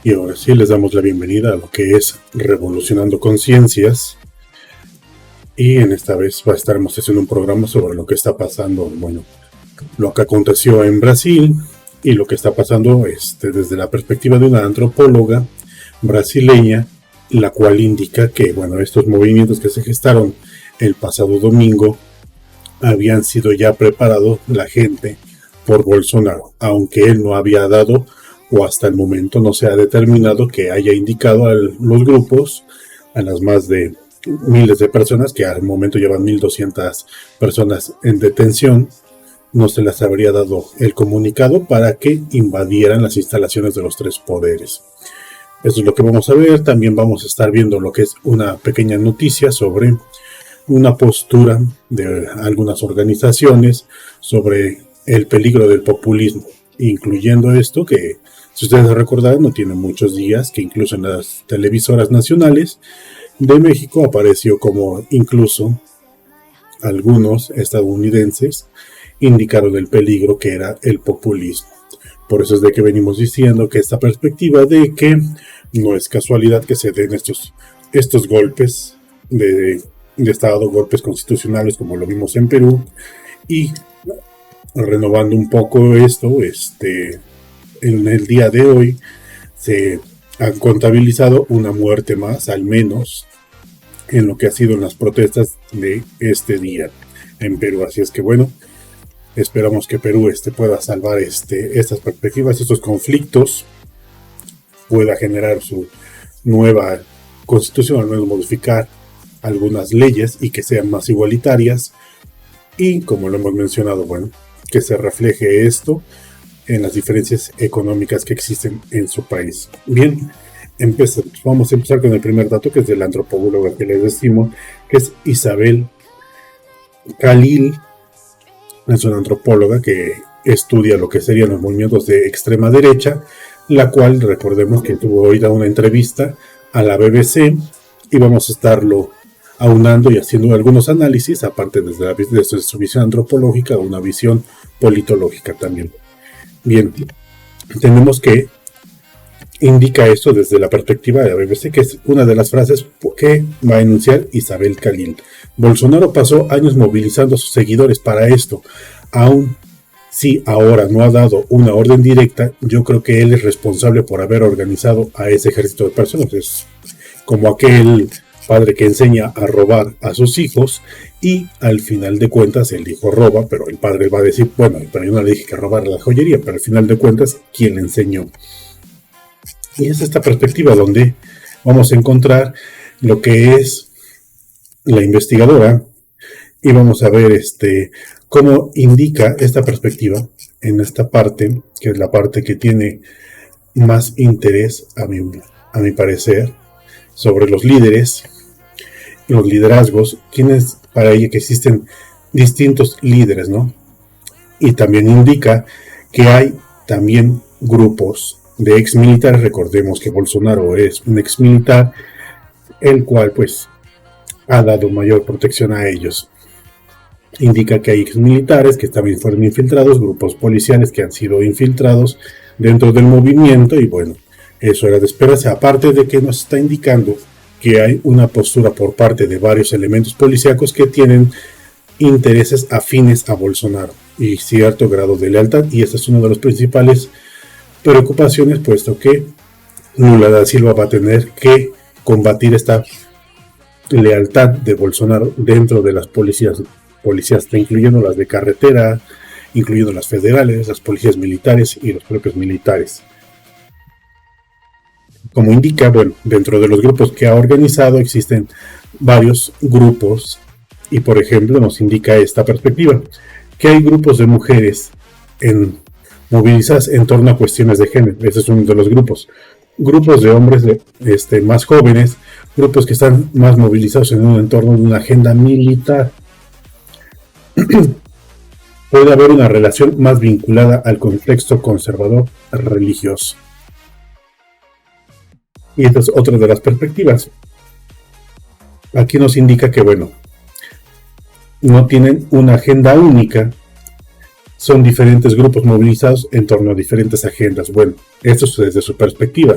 Y ahora sí les damos la bienvenida a lo que es Revolucionando Conciencias. Y en esta vez estaremos haciendo un programa sobre lo que está pasando, bueno, lo que aconteció en Brasil y lo que está pasando desde la perspectiva de una antropóloga brasileña, la cual indica que, bueno, estos movimientos que se gestaron el pasado domingo habían sido ya preparados la gente por Bolsonaro, aunque él no había dado o hasta el momento no se ha determinado que haya indicado a los grupos, a las más de miles de personas, que al momento llevan 1.200 personas en detención, no se les habría dado el comunicado para que invadieran las instalaciones de los tres poderes. Eso es lo que vamos a ver. También vamos a estar viendo lo que es una pequeña noticia sobre una postura de algunas organizaciones sobre el peligro del populismo, incluyendo esto que, si ustedes recordarán, no tiene muchos días que incluso en las televisoras nacionales de México apareció como incluso algunos estadounidenses indicaron el peligro que era el populismo. Por eso es de que venimos diciendo que esta perspectiva de que no es casualidad que se den estos golpes de Estado, golpes constitucionales como lo vimos en Perú, y renovando un poco esto, en el día de hoy se han contabilizado una muerte más, al menos en lo que ha sido las protestas de este día en Perú. Así es que bueno, esperamos que Perú pueda salvar estas perspectivas, estos conflictos, pueda generar su nueva constitución, al menos modificar algunas leyes y que sean más igualitarias, y como lo hemos mencionado, bueno, que se refleje esto en las diferencias económicas que existen en su país. Bien, vamos a empezar con el primer dato, que es de la antropóloga que les decimos, que es Isabel Khalil. Es una antropóloga que estudia lo que serían los movimientos de extrema derecha, la cual recordemos que tuvo hoy una entrevista a la BBC, y vamos a estarlo aunando y haciendo algunos análisis, aparte desde su visión antropológica, una visión politológica también. Bien, tenemos que indica esto desde la perspectiva de la BBC, que es una de las frases que va a enunciar Isabel Khalil. Bolsonaro pasó años movilizando a sus seguidores para esto. Aún si ahora no ha dado una orden directa, yo creo que él es responsable por haber organizado a ese ejército de personas. Es como aquel padre que enseña a robar a sus hijos y al final de cuentas el hijo roba, pero el padre va a decir, bueno, pero yo no le dije que robara la joyería, pero al final de cuentas, ¿quién le enseñó? Y es esta perspectiva donde vamos a encontrar lo que es la investigadora, y vamos a ver cómo indica esta perspectiva en esta parte, que es la parte que tiene más interés a mi parecer, sobre los líderes, los liderazgos, quienes para ella que existen distintos líderes, ¿no? Y también indica que hay también grupos de exmilitares. Recordemos que Bolsonaro es un exmilitar, el cual pues ha dado mayor protección a ellos. Indica que hay exmilitares que también fueron infiltrados, grupos policiales que han sido infiltrados dentro del movimiento, y bueno, eso era de esperarse, aparte de que nos está indicando que hay una postura por parte de varios elementos policíacos que tienen intereses afines a Bolsonaro y cierto grado de lealtad, y esta es una de las principales preocupaciones, puesto que Lula da Silva va a tener que combatir esta lealtad de Bolsonaro dentro de las policías, incluyendo las de carretera, incluyendo las federales, las policías militares y los propios militares. Como indica, bueno, dentro de los grupos que ha organizado existen varios grupos, y por ejemplo nos indica esta perspectiva, que hay grupos de mujeres movilizadas en torno a cuestiones de género. Ese es uno de los grupos. Grupos de hombres más jóvenes, grupos que están más movilizados en un entorno de una agenda militar. Puede haber una relación más vinculada al contexto conservador religioso. Y esta es otra de las perspectivas. Aquí nos indica que, bueno, no tienen una agenda única, son diferentes grupos movilizados en torno a diferentes agendas. Bueno, esto es desde su perspectiva.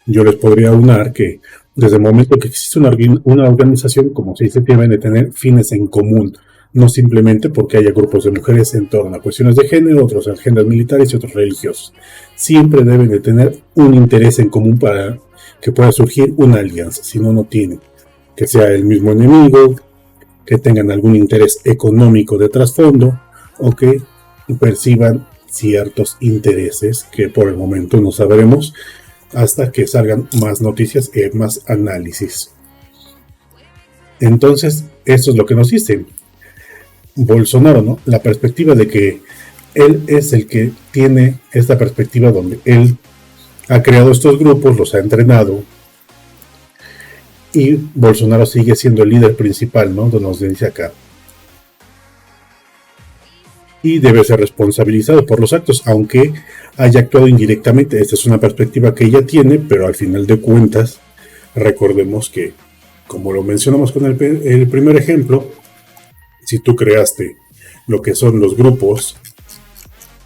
Yo les podría aunar que desde el momento que existe una organización, como se dice, deben de tener fines en común, no simplemente porque haya grupos de mujeres en torno a cuestiones de género, otros en agendas militares y otros religiosos. Siempre deben de tener un interés en común para que pueda surgir una alianza, si no, no tienen. Que sea el mismo enemigo, que tengan algún interés económico de trasfondo o que perciban ciertos intereses que por el momento no sabremos hasta que salgan más noticias y más análisis. Entonces, esto es lo que nos dice Bolsonaro, ¿no? La perspectiva de que él es el que tiene esta perspectiva donde él ha creado estos grupos, los ha entrenado, y Bolsonaro sigue siendo el líder principal, ¿no? Nos dice acá. Y debe ser responsabilizado por los actos, aunque haya actuado indirectamente. Esta es una perspectiva que ella tiene, pero al final de cuentas, recordemos que, como lo mencionamos con el primer ejemplo, si tú creaste lo que son los grupos,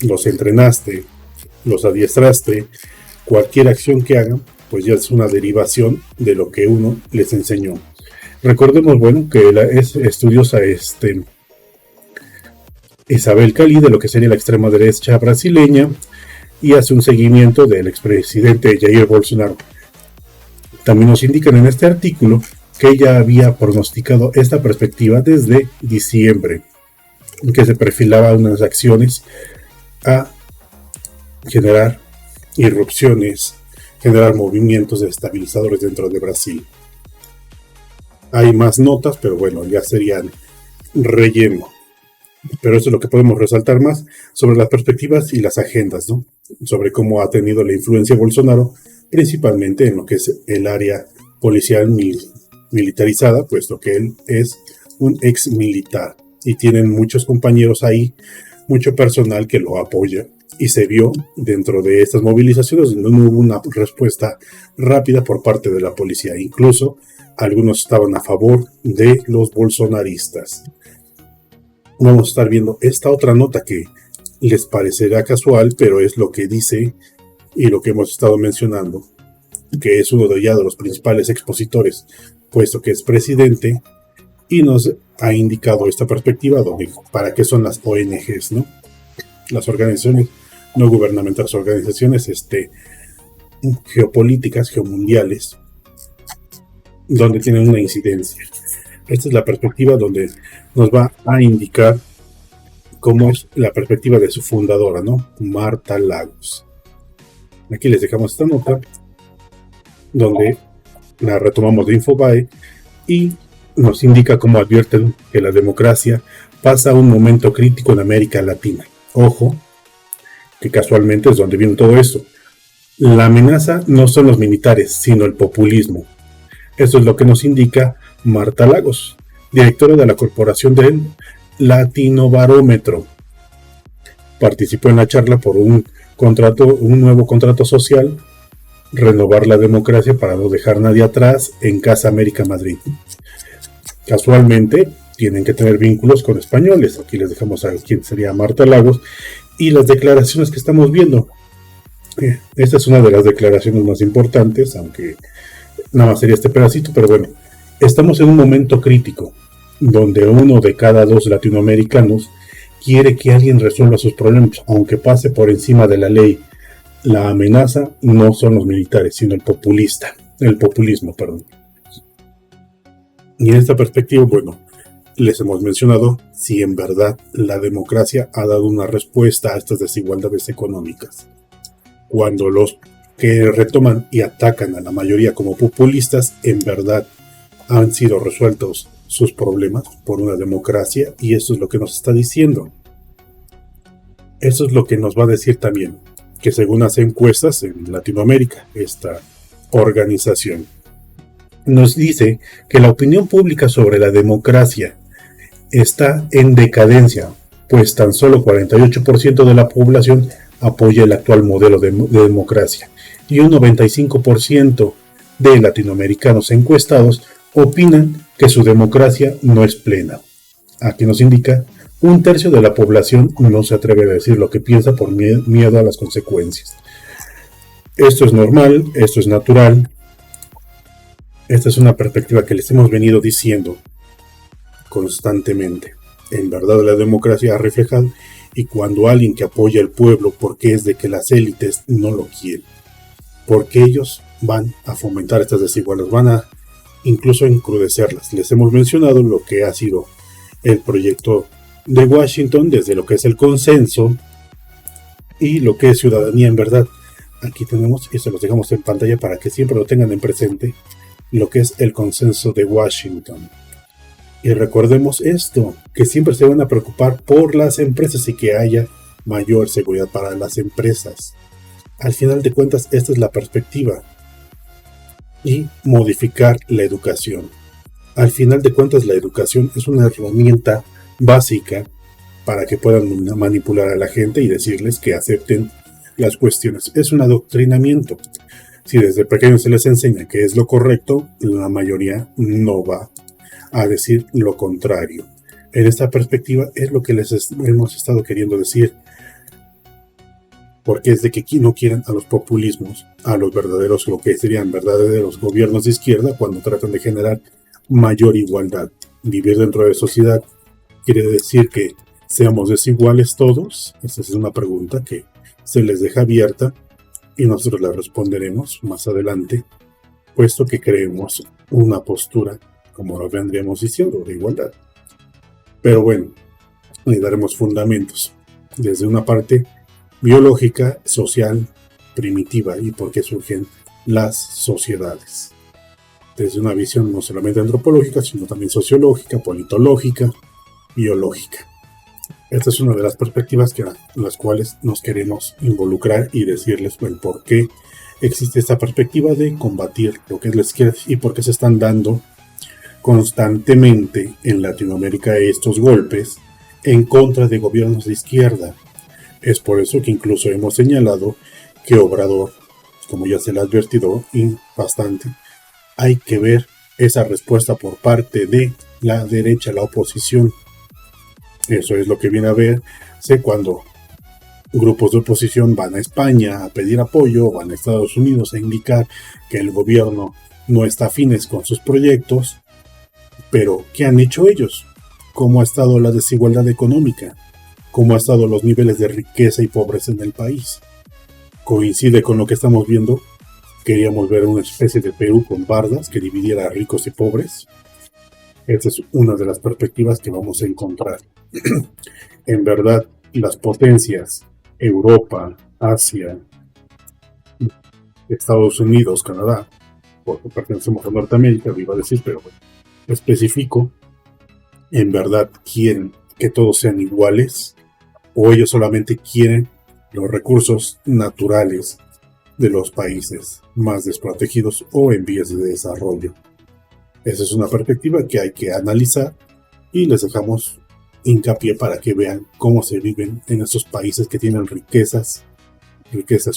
los entrenaste, los adiestraste, cualquier acción que hagan, pues ya es una derivación de lo que uno les enseñó. Recordemos, bueno, que es estudiosa Isabel Cali, de lo que sería la extrema derecha brasileña, y hace un seguimiento del expresidente Jair Bolsonaro. También nos indican en este artículo que ella había pronosticado esta perspectiva desde diciembre, que se perfilaba unas acciones a generar irrupciones, generar movimientos desestabilizadores dentro de Brasil. Hay más notas, pero bueno, ya serían relleno. Pero eso es lo que podemos resaltar más sobre las perspectivas y las agendas, ¿no? Sobre cómo ha tenido la influencia Bolsonaro, principalmente en lo que es el área policial militarizada, puesto que él es un ex militar y tienen muchos compañeros ahí, mucho personal que lo apoya. Y se vio dentro de estas movilizaciones donde no hubo una respuesta rápida por parte de la policía. Incluso algunos estaban a favor de los bolsonaristas. Vamos a estar viendo esta otra nota que les parecerá casual, pero es lo que dice y lo que hemos estado mencionando, que es uno de los principales expositores, puesto que es presidente, y nos ha indicado esta perspectiva donde para qué son las ONGs, ¿no? Las organizaciones no gubernamentales, organizaciones geopolíticas, geomundiales, donde tienen una incidencia. Esta es la perspectiva donde nos va a indicar cómo es la perspectiva de su fundadora, ¿no? Marta Lagos. Aquí les dejamos esta nota, donde la retomamos de Infobae y nos indica cómo advierten que la democracia pasa un momento crítico en América Latina. Ojo, que casualmente es donde viene todo esto. La amenaza no son los militares, sino el populismo. Eso es lo que nos indica Marta Lagos, directora de la Corporación del Latinobarómetro. Participó en la charla por un nuevo contrato social, renovar la democracia para no dejar nadie atrás en Casa América Madrid. Casualmente tienen que tener vínculos con españoles. Aquí les dejamos a quién sería Marta Lagos y las declaraciones que estamos viendo. Esta es una de las declaraciones más importantes, aunque nada más sería este pedacito, pero bueno, estamos en un momento crítico donde 1 de cada 2 latinoamericanos quiere que alguien resuelva sus problemas, aunque pase por encima de la ley. La amenaza no son los militares, sino el populismo. Y en esta perspectiva, bueno, les hemos mencionado si en verdad la democracia ha dado una respuesta a estas desigualdades económicas. Cuando los que retoman y atacan a la mayoría como populistas, en verdad han sido resueltos sus problemas por una democracia, y eso es lo que nos está diciendo. Eso es lo que nos va a decir también, que según hace encuestas en Latinoamérica, esta organización nos dice que la opinión pública sobre la democracia está en decadencia, pues tan solo 48% de la población apoya el actual modelo de democracia y un 95% de latinoamericanos encuestados opinan que su democracia no es plena. Aquí nos indica 1/3 de la población no se atreve a decir lo que piensa por miedo a las consecuencias. Esto es normal, esto es natural. Esta es una perspectiva que les hemos venido diciendo constantemente. En verdad la democracia ha reflejado, y cuando alguien que apoya al pueblo porque es de que las élites no lo quieren, porque ellos van a fomentar estas desigualdades, van a incluso encrudecerlas. Les hemos mencionado lo que ha sido el proyecto de Washington, desde lo que es el consenso y lo que es ciudadanía en verdad. Aquí tenemos, y se los dejamos en pantalla para que siempre lo tengan en presente, lo que es el consenso de Washington. Y recordemos esto, que siempre se van a preocupar por las empresas y que haya mayor seguridad para las empresas. Al final de cuentas, esta es la perspectiva. Y modificar la educación. Al final de cuentas, la educación es una herramienta básica para que puedan manipular a la gente y decirles que acepten las cuestiones. Es un adoctrinamiento. Si desde pequeños se les enseña que es lo correcto, la mayoría no va a decir lo contrario. En esta perspectiva es lo que les hemos estado queriendo decir, porque es de que no quieren a los populismos, a los verdaderos, lo que serían verdaderos gobiernos de izquierda, cuando tratan de generar mayor igualdad. Vivir dentro de sociedad quiere decir que seamos desiguales todos. Esa es una pregunta que se les deja abierta y nosotros la responderemos más adelante, puesto que creemos una postura, como lo vendríamos diciendo, de igualdad. Pero bueno, le daremos fundamentos desde una parte biológica, social, primitiva, y por qué surgen las sociedades. Desde una visión no solamente antropológica, sino también sociológica, politológica, biológica. Esta es una de las perspectivas las cuales nos queremos involucrar y decirles el por qué existe esta perspectiva de combatir lo que es la izquierda y por qué se están dando constantemente en Latinoamérica estos golpes en contra de gobiernos de izquierda. Es por eso que incluso hemos señalado que Obrador, como ya se le ha advertido y bastante, hay que ver esa respuesta por parte de la derecha, la oposición. Eso es lo que viene a verse cuando grupos de oposición van a España a pedir apoyo, van a Estados Unidos a indicar que el gobierno no está afines con sus proyectos. Pero, ¿qué han hecho ellos? ¿Cómo ha estado la desigualdad económica? ¿Cómo han estado los niveles de riqueza y pobreza en el país? ¿Coincide con lo que estamos viendo? ¿Queríamos ver una especie de Perú con bardas que dividiera a ricos y pobres? Esta es una de las perspectivas que vamos a encontrar. En verdad, las potencias, Europa, Asia, Estados Unidos, Canadá, porque pertenecemos a Norteamérica, lo iba a decir, pero bueno, específico, en verdad quieren que todos sean iguales, o ellos solamente quieren los recursos naturales de los países más desprotegidos o en vías de desarrollo. Esa es una perspectiva que hay que analizar y les dejamos hincapié para que vean cómo se viven en esos países que tienen riquezas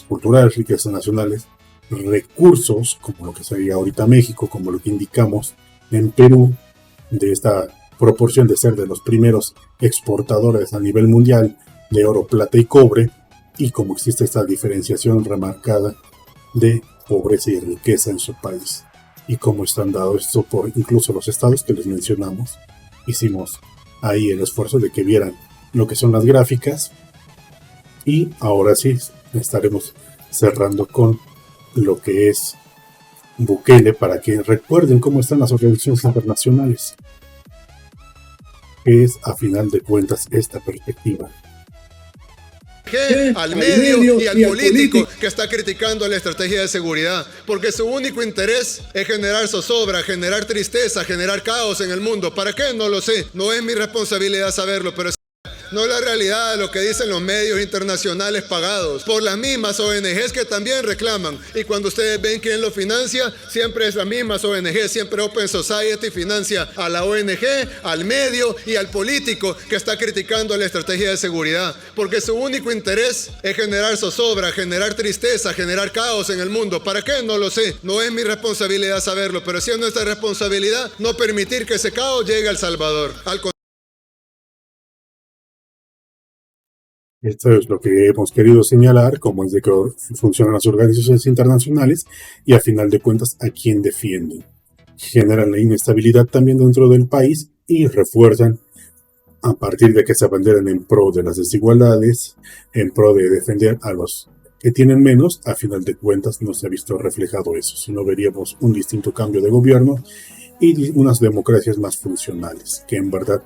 culturales, riquezas nacionales, recursos como lo que sería ahorita México, como lo que indicamos en Perú, de esta proporción de ser de los primeros exportadores a nivel mundial de oro, plata y cobre, y como existe esta diferenciación remarcada de pobreza y riqueza en su país, y cómo están dados esto por incluso los estados que les mencionamos. Hicimos ahí el esfuerzo de que vieran lo que son las gráficas, y ahora sí estaremos cerrando con lo que es Bukele para que recuerden cómo están las organizaciones internacionales, que es a final de cuentas esta perspectiva. Al medio y al político que está criticando la estrategia de seguridad, porque su único interés es generar zozobra, generar tristeza, generar caos en el mundo. ¿Para qué? No lo sé, no es mi responsabilidad saberlo, pero no es la realidad de lo que dicen los medios internacionales pagados por las mismas ONGs que también reclaman. Y cuando ustedes ven quién lo financia, siempre es las mismas ONGs, siempre Open Society financia a la ONG, al medio y al político que está criticando la estrategia de seguridad, porque su único interés es generar zozobra, generar tristeza, generar caos en el mundo. ¿Para qué? No lo sé, no es mi responsabilidad saberlo, pero sí es nuestra responsabilidad no permitir que ese caos llegue a El Salvador. Esto es lo que hemos querido señalar, como es de que funcionan las organizaciones internacionales y a final de cuentas a quién defienden. Generan la inestabilidad también dentro del país y refuerzan a partir de que se abanderan en pro de las desigualdades, en pro de defender a los que tienen menos. A final de cuentas no se ha visto reflejado eso, sino veríamos un distinto cambio de gobierno y unas democracias más funcionales, que en verdad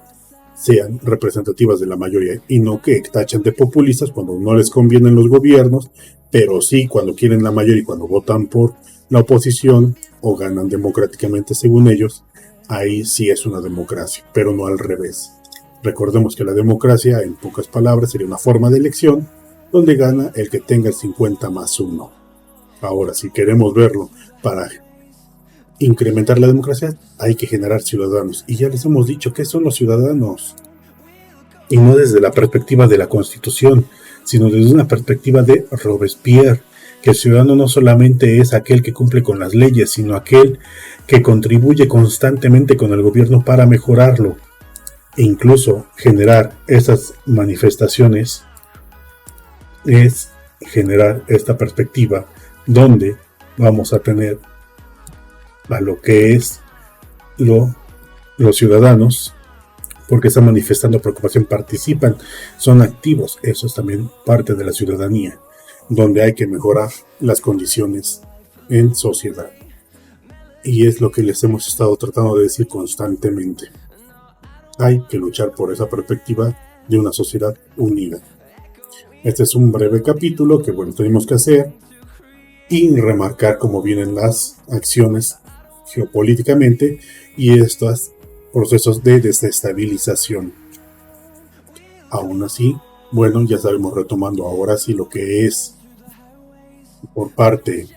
sean representativas de la mayoría y no que tachan de populistas cuando no les convienen los gobiernos, pero sí cuando quieren la mayoría y cuando votan por la oposición o ganan democráticamente según ellos, ahí sí es una democracia, pero no al revés. Recordemos que la democracia, en pocas palabras, sería una forma de elección donde gana el que tenga el 50 más 1. Ahora, si queremos verlo para incrementar la democracia, hay que generar ciudadanos. Y ya les hemos dicho que son los ciudadanos. Y no desde la perspectiva de la Constitución, sino desde una perspectiva de Robespierre, que el ciudadano no solamente es aquel que cumple con las leyes, sino aquel que contribuye constantemente con el gobierno para mejorarlo. E incluso generar esas manifestaciones es generar esta perspectiva donde vamos a tener a lo que es los ciudadanos, porque están manifestando preocupación, participan, son activos. Eso es también parte de la ciudadanía, donde hay que mejorar las condiciones en sociedad. Y es lo que les hemos estado tratando de decir constantemente. Hay que luchar por esa perspectiva de una sociedad unida. Este es un breve capítulo que, tenemos que hacer y remarcar cómo vienen las acciones geopolíticamente y estos procesos de desestabilización. Aún así, ya sabemos, retomando ahora sí lo que es por parte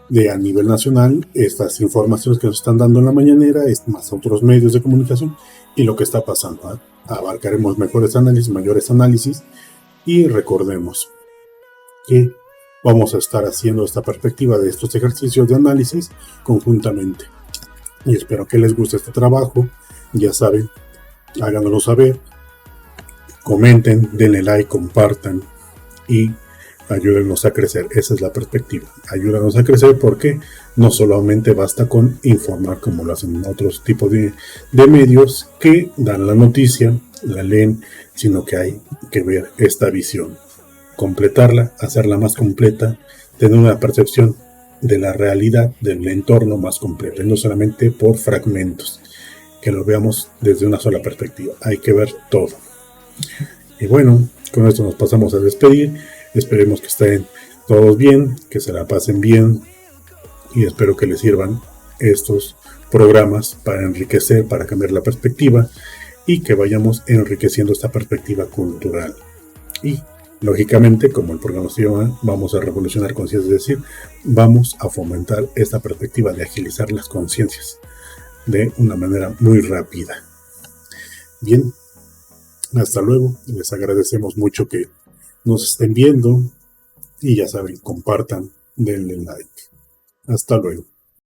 de a nivel nacional, estas informaciones que nos están dando en la mañanera, más otros medios de comunicación y lo que está pasando. Abarcaremos mejores análisis, mayores análisis y recordemos que vamos a estar haciendo esta perspectiva de estos ejercicios de análisis conjuntamente. Y espero que les guste este trabajo. Ya saben, háganoslo saber, comenten, denle like, compartan y ayúdenos a crecer. Esa es la perspectiva. Ayúdanos a crecer porque no solamente basta con informar como lo hacen otros tipos de medios que dan la noticia, la leen, sino que hay que ver esta visión, completarla, hacerla más completa, tener una percepción de la realidad, del entorno más completa, y no solamente por fragmentos, que lo veamos desde una sola perspectiva. Hay que ver todo. Y con esto nos pasamos a despedir. Esperemos que estén todos bien, que se la pasen bien y espero que les sirvan estos programas para enriquecer, para cambiar la perspectiva y que vayamos enriqueciendo esta perspectiva cultural. Y lógicamente, como el programa se llama, vamos a revolucionar conciencias, es decir, vamos a fomentar esta perspectiva de agilizar las conciencias de una manera muy rápida. Bien, hasta luego. Les agradecemos mucho que nos estén viendo y ya saben, compartan, denle like. Hasta luego.